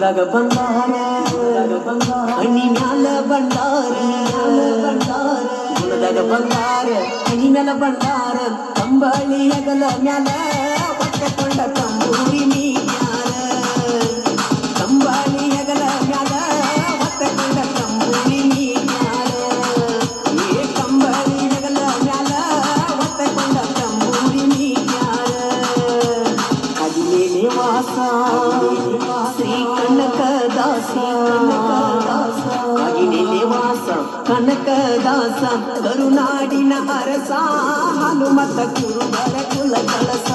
ಗುಣದಾಗ ಬಂದಾರ ಹಣ್ಣಿ ಮ್ಯಾಲ ಬಂದಾರ ಗುಣದಾಗ ಬಂದಾರ ಹಣ್ಣಿ ಮ್ಯಾಲ ಬಂದಾರ ಕಂಬಳಿ ಹಗಲ ಮ್ಯಾಲ ಹೊತ್ತಕೊಂಡ ತಂಬೂರಿ ಮೀಯಾರ ಕಂಬಳಿ ಹಗಲ ಮ್ಯಾಲ ಹೊತ್ತಕೊಂಡ ತಂಬೂರಿ ಮೀಯಾರ ಏ ಕಂಬಳಿ ಹಗಲ ಮ್ಯಾಲ ಹೊತ್ತಕೊಂಡ ತಂಬೂರಿ ಮೀಯಾರ ಅದಿಲೇನೆ ವಾಸ ಶ್ರೀ ಕನಕದಾಸ ಅದಿಲೇನೆ ವಾಸ ಕನಕದಾಸ ಕರುನಾಡಿನ ಅರಸ ಹನುಮತ ಕುರುಬರ ಕುಲ ಕಳಸ